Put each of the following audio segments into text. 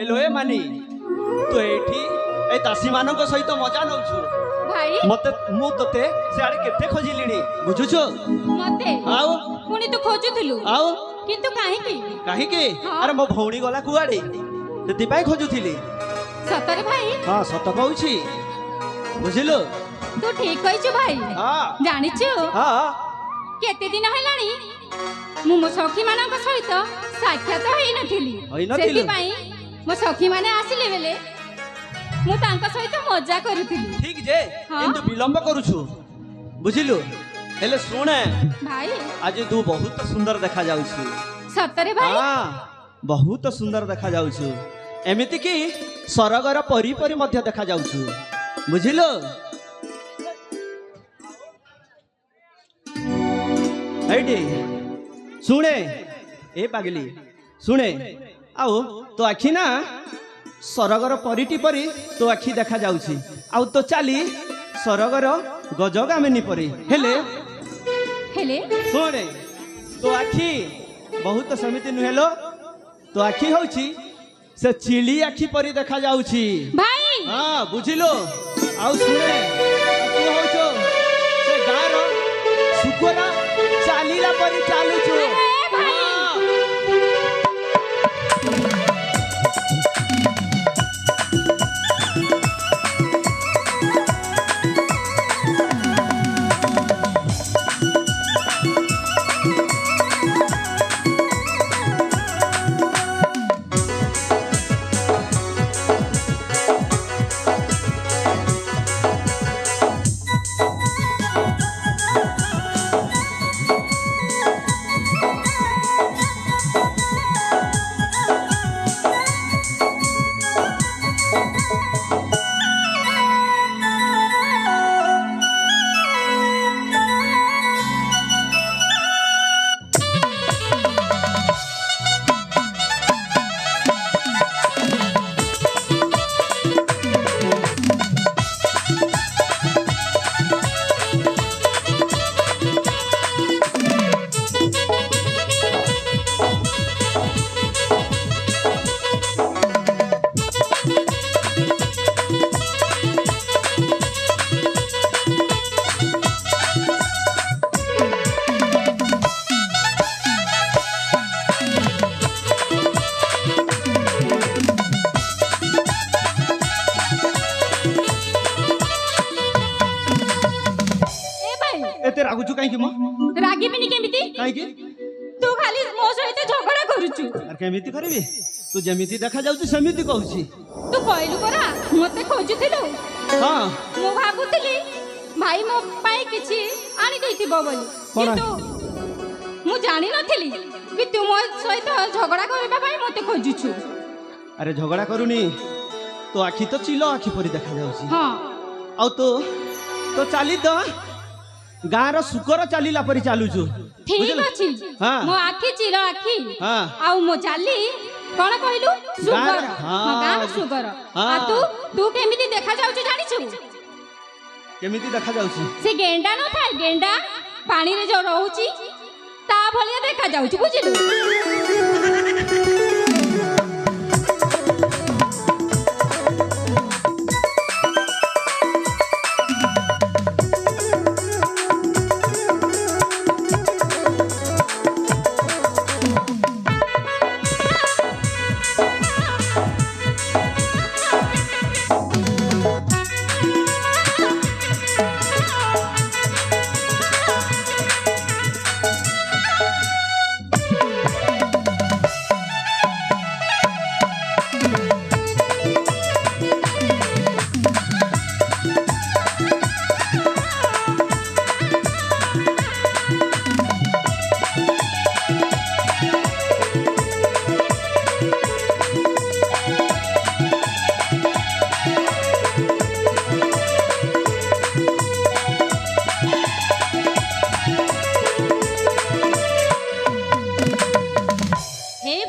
Hello ए मानी तू एठी ए दासी मानक सहित मजा नउछु भाई मते मु तते सियाड़े केते खोजिलिनी बुझुछो मते आउ पुणी तू खोजुथिलु आउ किंतु काहे की हाँ। अरे मो भौणी गला कुआडे सेति पाई खोजुथिली सतरे भाई हां सत कहूची बुझिलो तू ठीक कहिछु भाई हां जानिछु हां केते दिन हेलाणी मु मो सखी मानक सहित साक्षात होई नथिली सेति पाई मो सखी माने आसिले बेले मु तांका सहित मजा करूथिली ठीक जे हाँ? किंतु विलंब करूछु बुझिलु हेले सुने भाई आज तू बहुत सुंदर देखा जाउछु सतरे भाई हां बहुत सुंदर देखा जाउछु एमिति कि सरगर परी परी मध्य देखा जाउछु बुझिलो हैडी सुने ए पागली सुने आओ तो आखी ना सरगर परिटी परी तो आखी देखा जाउछि आउ तो चाली सरगर गजगामिनी परी हेले हेले सुने तो आखी बहुत समिति नुहेलो तो आखी होउछि से चिली आखी परी देखा जाउछि भाई हाँ बुझिलो आउ सुने तू होउछो से गार सुकोरा चालीला परी चालुछु एते रागुचु काई कि मो रागी बिनी केमिति काई कि तू खाली मो सहित झगड़ा करूछु अर केमिति करबी तू जेमिति देखा जाउछि सेमिति कहूछि तू कहलु परा मते खोजुथिलु हां मो भाबुथिली भाई मो पाई किछि आनी दैतिबो बोली किंतु मु जानि नथिली कि तू मो सहित झगड़ा करबा भाई मते खोजुछु अरे झगड़ा करूनी तो आखी तो चिलो आखी परी देखा जाउछि हां आउ तो चाली द गाँव सुकर चलीला परी चालुछु ठीक अछि हाँ मो आखी चिलो आखी हाँ आउ मो चाली कोन कहलु सुगर हाँ गाँव सुगर हाँ आ तू केमिति देखा जाउछु जानिछु केमिति देखा जाउछि से गेंडा न थाए गेंडा पानी रे जो रहउची ता भलिया देखा जाउछु बुझिलु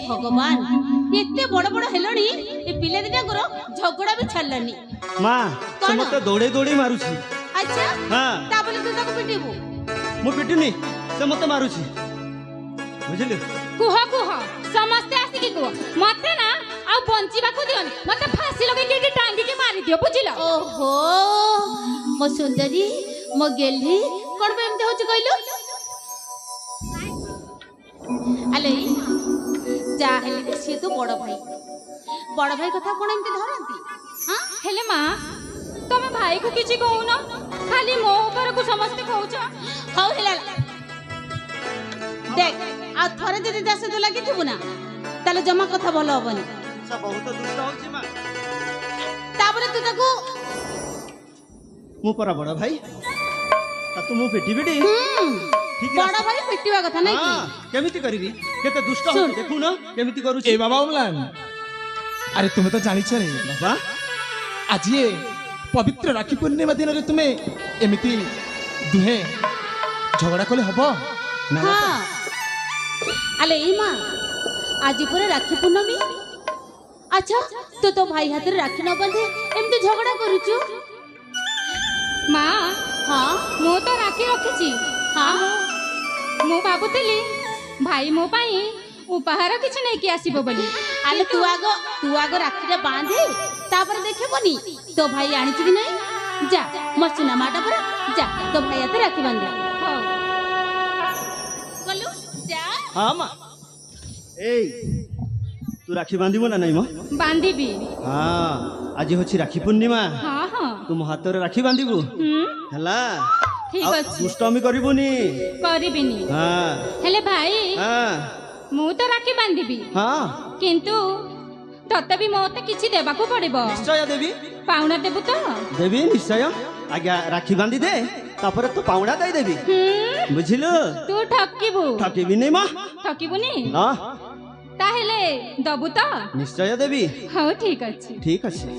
भगवान एते बड़ बड़ हेलणी ए पिले दिना करो झगड़ा भी छल्लानी मां से मते दौड़े दौड़े मारुछि अच्छा हां ता बोले तू ताको पिटिबू मु पिटुनी से मते मारुछि बुझिले कुह कुह समस्ते आसी की कुह मते ना ଆଉ ବଞ୍ଚିବାକୁ ଦିଅନି ମତେ ଫାସି ଲଗେଇକି ଏଠି ଟାଙ୍ଗିକି ମାରିଦିଅ ବୁଝିଲ ଓହୋ ମୋ ସୁନ୍ଦରୀ ମୋ ଗେଲି କଣ ପାଇଁ ଏମିତି ହଉଛି କହିଲୁ ଆଲେ ଯାହା ହେଲେ ବି ସିଏ ତ ବଡ ଭାଇ କଥା କଣ ଏମିତି ଧରନ୍ତି ହଁ ହେଲେ ମା ତମେ ଭାଇକୁ କିଛି କହୁନ ଖାଲି ମୋ ଉପରକୁ ସମସ୍ତେ କହୁଛ ହଉ ହେଲା देख आ थरे जदि ता सହିତ ଲାଗିଥିବୁ ନା ତାହେଲେ ଜମା କଥା ଭଲ ହବନି ସେ ବହୁତ ଦୁଷ୍ଟ ହଉଛି ମା ତାପରେ ତୁ ତାକୁ ମୁଁ ପରା ବଡ଼ ଭାଇ ତାକୁ ମୁଁ ପିଟି ପିଟି ଠିକ୍ ବଡ଼ ଭାଇ ପିଟିବା କଥା ନାଇଁ କି କେମିତି କରିବି କେତେ ଦୁଷ୍ଟ ହଉଛି ଦେଖୁନ କେମିତି କରୁଛି ए बाबा उमलान अरे तुम्हें तो जानिछ रे ବାବା आज ये पवित्र राखी पूर्णिमा दिन रे तुम्हें एमिति दुहे झगड़ा कले हबो हां आले ई मां आज पूरा राखी पूर्णमी अच्छा तो भाई हाथ रे राखी न बंधे एमती झगड़ा करूछु ମା हां ମୁଁ ତ ରାକ୍ଷୀ ରଖିଛି हां ମୁଁ ଭାବୁଥିଲି ଭାଇ ମୋ ପାଇଁ ଉପହାର କିଛି ନେଇକି ଆସିବ ବୋଲି आले तू आगो राखी रे बांधे तापर देखबनी तो भाई आनिछ कि नहीं जा मसुना माटा पर जा तो भाई हाथ राखी बांधे ହଉ बोलू जा ହଁ ମା ଏଇ ତୁ ରାକ୍ଷୀ ବାନ୍ଧିବୁ ନା ନାଇଁ ମ ବାନ୍ଧିବି ହଁ ଆଜି ହଉଛି ରାକ୍ଷୀ ପୂର୍ଣ୍ଣିମା ହଁ ହଁ ତୁ ମୋ ହାତରେ ରାକ୍ଷୀ ବାନ୍ଧିବୁ ହେଲା ଠିକ ଆଉ ଅଛି ଦୁଷ୍ଟମି କରିବୁନି କରିବିନି ହଁ ହେଲେ ଭାଇ ହଁ ମୁଁ ତ ରାକ୍ଷୀ ବାନ୍ଧିବି ହଁ କିନ୍ତୁ ତତେ ବି ମତେ କିଛି ଦେବାକୁ ପଡିବ ନିଶ୍ଚୟ ଦେବି ପାଉଣା ଦେବୁ ତ ଦେବି ନିଶ୍ଚୟ ଆଜ୍ଞା ରାକ୍ଷୀ ବାନ୍ଧି ଦେ ତାପରେ ତୁ ପାଉଣା ଦେଇଦେବି ବୁଝିଲୁ ତୁ ଠକିବୁ ଠକିବିନି ମା ଠକିବୁନି ହଁ ତାହେଲେ ଦବୁ ତ ନିଶ୍ଚୟ ଦେବି ହଉ ଠିକ ଅଛି ଠିକ ଅଛି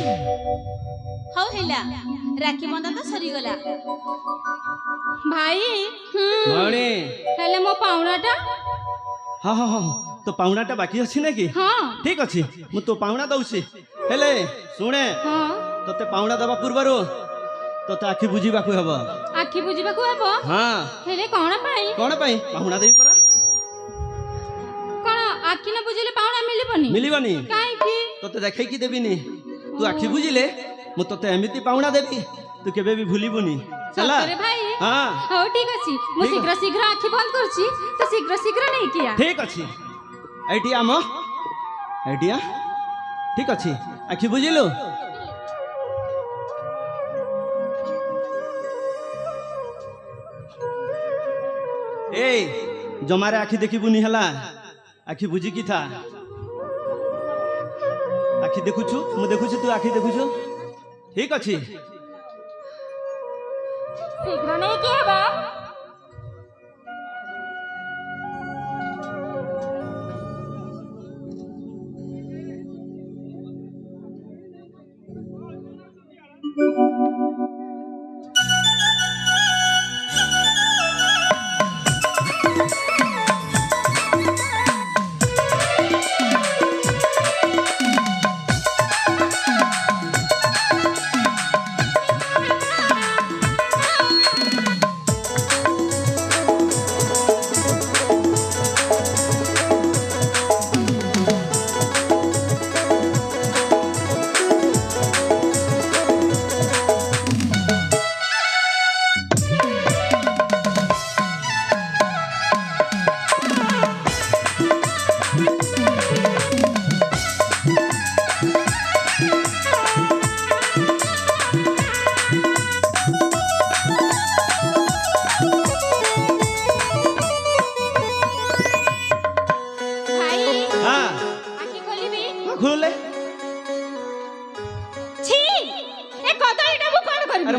हौ हेला राखी बंधा तो सरी गला ଭାଇ ଭଉଣୀ ହେଲେ ମୋ ପାଉଣାଟା ହଁ ହଁ ହଁ ତୋ ପାଉଣାଟା ବାକି ଅଛି ନା କି ହଁ ଠିକ ଅଛି ମୁଁ ତୋ ପାଉଣା ଦଉଛି ହେଲେ ଶୁଣେ ହଁ ତୋତେ ପାଉଣା ଦେବା ପୂର୍ବରୁ ତୋତେ ଆଖି ବୁଝିବାକୁ ହେବ ଆଖି ବୁଝିବାକୁ ହେବ ହଁ ହେଲେ କଣ ପାଇଁ କଣ ପାଇଁ ପାଉଣା ଦେବି ପରା କଣ ଆଖି ନ ବୁଝିଲେ ପାଉଣା ମିଳିବନି ମିଳିବନି କାହିଁକି ତୋତେ ଦେଖେଇକି ଦେବିନି ତୁ ଆଖି ବୁଝିଲେ ମୁଁ ତୋତେ ଏମିତି ପାଉଣା ଦେବି ତୁ କେବେ ବି ଭୁଲିବୁନି ହେଲା ସତରେ ଭାଇ ହଁ ହଉ ଠିକ ଅଛି ମୁଁ ଠିକ ଶୀଘ୍ର ଶୀଘ୍ର ଆଖି ବନ୍ଦ କରୁଛି ତ ଶୀଘ୍ର ନେଇକି ଆ ଠିକ ଅଛି ଏଇଠି ଆମ ଏଇଠି ଆ ଠିକ ଅଛି ଆଖି ବୁଝିଲୁ ଏଇ ଜମାରେ ଆଖି ଦେଖିବୁନି ହେଲା ଆଖି ବୁଝିକି ଥା ଆଖି ଦେଖୁଛୁ ମୁଁ ଦେଖୁଛି ତୁ ଆଖି ଦେଖୁଛୁ ଠିକ ଅଛି ଶୀଘ୍ର ନେଇକି ହେବ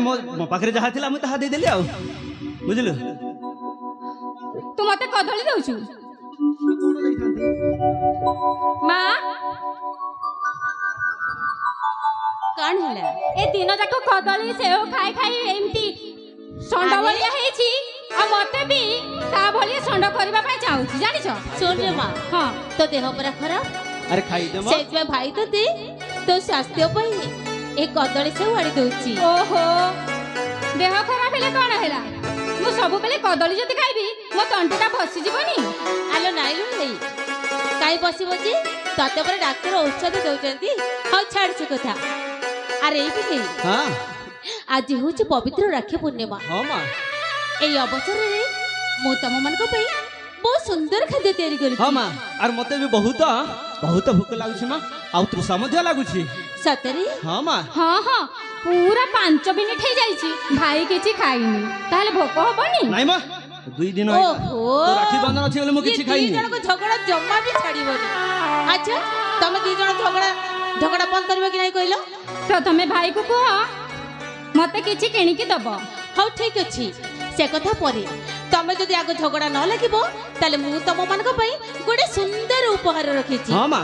ମୋ ପାଖରେ ଯାହା ଥିଲା ମୁଁ ତାହା ଦେଇଦେଲି ଆଉ ବୁଝିଲୁ। ତୁ ମତେ କଦଳୀ ଦଉଛୁ ମା? କଣ ହେଲା? ଏ ଦିନ ଯାକ କଦଳୀ ସେଓ ଖାଇ ଖାଇ ଏମିତି ଷଣ୍ଢ ଆରେ? ଭଳିଆ ହେଇଛି ଆଉ ମତେ ବି ତା ଭଳିଆ ଷଣ୍ଢ କରିବା ପାଇଁ ଚାହୁଁଛି ଜାଣିଛ। ଶୁଣ ରେ ମା, ହଁ ତୋ ଦେହ ପରା ଖରାପ, ଆରେ ଖାଇଦେ ମ। ସେଇଥିପାଇଁ ଭାଇ ତୋତେ ତୋ ସ୍ୱାସ୍ଥ୍ୟ ପାଇଁ ଏ କଦଳୀ ସେଉ ଆଣି ଦଉଛି। ଓହୋ, ଦେହ ଖରାପ ହେଲେ କଣ ହେଲା? ମୁଁ ସବୁବେଳେ କଦଳୀ ଯଦି ଖାଇବି ମୋ ତଣ୍ଟିଟା ବସିଯିବନି? ଆଲୋ ନାଇଁ ଲୋ ନାଇଁ, କାଇଁ ବସିବ ଯେ? ତତେ ପରେ ଡାକ୍ତର ଔଷଧ ଦଉଛନ୍ତି। ହଉ ଛାଡ ସେ କଥା। ଆରେ ଏଇଠି ହଁ ଆଜି ହଉଛି ପବିତ୍ର ରାକ୍ଷୀ ପୂର୍ଣ୍ଣିମା। ହଁ ମା। এই অবসରରେ ମୁଁ ତମ ମାନଙ୍କ ପାଇଁ ବହୁତ ସୁନ୍ଦର ଖାଦ୍ୟ ତିଆରି କରିଛି। ହଁ ମା, ଆରେ ମତେ ବି ବହୁତ ବହୁତ ଭୋକ ଲାଗୁଛି ମା, ଆଉ ତୃଷା ମଧ୍ୟ ଲାଗୁଛି। ସତରେ? ହଁ ମା। ହଁ ହଁ, ପୁରା 5 ମିନିଟ୍ ହେଇଯାଇଛି ଭାଇ କିଛି ଖାଇନି, ତାହେଲେ ଭୋକ ହବନି? ନାଇଁ ମା, 2 ଦିନ ହେଇଗଲା। ଓହୋ, ତୋ ରାକ୍ଷୀ ବନ୍ଧନ ଅଛି ବୋଲି ମୁଁ କିଛି ଇଏ ଦି ଖାଇନି। ଜଣଙ୍କ ଝଗଡା ଜମା ବି ଛାଡିବନି। ଆଚ୍ଛା ତମେ ଦି ଜଣ ଝଗଡା ବନ୍ଦ କରିବ କି ନାହିଁ କହିଲ? ପ୍ରଥମେ ଭାଇକୁ କୁହ ମତେ କିଛି କିଣିକି ଦବ। ହଉ ଠିକ ଅଛି, ସେ କଥା ପରେ। ତମେ ଯଦି ଆଗ ଝଗଡା ନ ଲାଗିବ ତାହେଲେ ମୁଁ ତମ ମାନଙ୍କ ପାଇଁ ଗୋଟେ ସୁନ୍ଦର ଉପହାର ରଖିଛି। ହଁ ମା,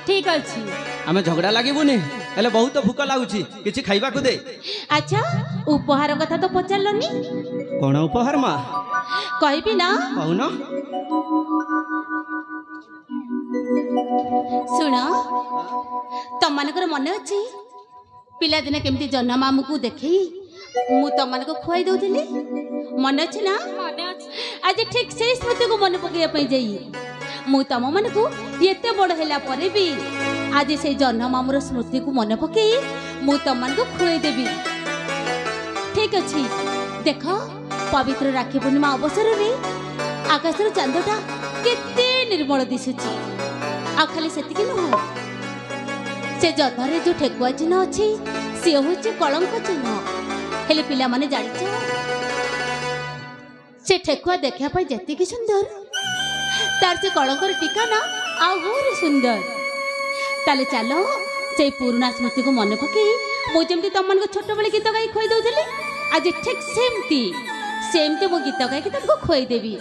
ଠିକ ଅଛି। ଆମେ ଝଗଡା ଲାଗିବୁନି, ହେଲେ ବହୁତ ଭୋକ ଲାଗୁଛି, କିଛି ଖାଇବାକୁ ଦେ। ଆଚ୍ଛା ଉପହାର କଥା ତ ପଚାରିଲନି? କଣ ଉପହାର ମା? କହିବି ନା? କହୁନ। ଶୁଣ, ତମମାନଙ୍କର ମନେ ଅଛି ପିଲାଦିନେ କେମିତି ଜହ୍ନ ମାମୁକୁ ଦେଖେଇ ମୁଁ ତମମାନଙ୍କୁ ଖୁଆଇ ଦଉଥିଲି? ମନେ ଅଛି ନା? ମନେ ଅଛି। ଆଜି ଠିକ ସେଇ ସ୍ମୃତିକୁ ମନେ ପକେଇବା ପାଇଁ ଯାଇ ମୁଁ ତମମାନଙ୍କୁ ଏତେ ବଡ ହେଲା ପରେ ବି ଆଜି ସେଇ ଜହ୍ନ ମାମୁର ସ୍ମୃତିକୁ ମନେ ପକେଇ ମୁଁ ତମମାନଙ୍କୁ ଖୁଆଇ ଦେବି। ଠିକ ଅଛି, ଦେଖ ପବିତ୍ର ରାକ୍ଷୀ ପୂର୍ଣ୍ଣିମା ଅବସରରେ ଆକାଶର ଚାନ୍ଦଟା କେତେ ନିର୍ମଳ ଦିଶୁଛି। ଆଉ ଖାଲି ସେତିକି ନୁହଁ, ସେ ଜହ୍ନରେ ଯୋଉ ଠେକୁଆ ଚିହ୍ନ ଅଛି ସିଏ ହଉଛି କଳଙ୍କ ଚିହ୍ନ। ହେଲେ ପିଲାମାନେ ଜାଣିଛ, ସେ ଠେକୁଆ ଦେଖିବା ପାଇଁ ଯେତିକି ସୁନ୍ଦର, ତାର ସେ କଳଙ୍କର ଠିକଣା ଆହୁରି ସୁନ୍ଦର। ତାହେଲେ ଚାଲ ସେଇ ପୁରୁଣା ସ୍ମୃତିକୁ ମନେ ପକେଇ ମୁଁ ଯେମିତି ତମମାନଙ୍କୁ ଛୋଟବେଳେ ଗୀତ ଗାଇ ଖୁଆଇ ଦଉଥିଲି, ଆଜି ଠିକ ସେମିତି ମୁଁ ଗୀତ ଗାଇକି ତମକୁ ଖୁଆଇ ଦେବି।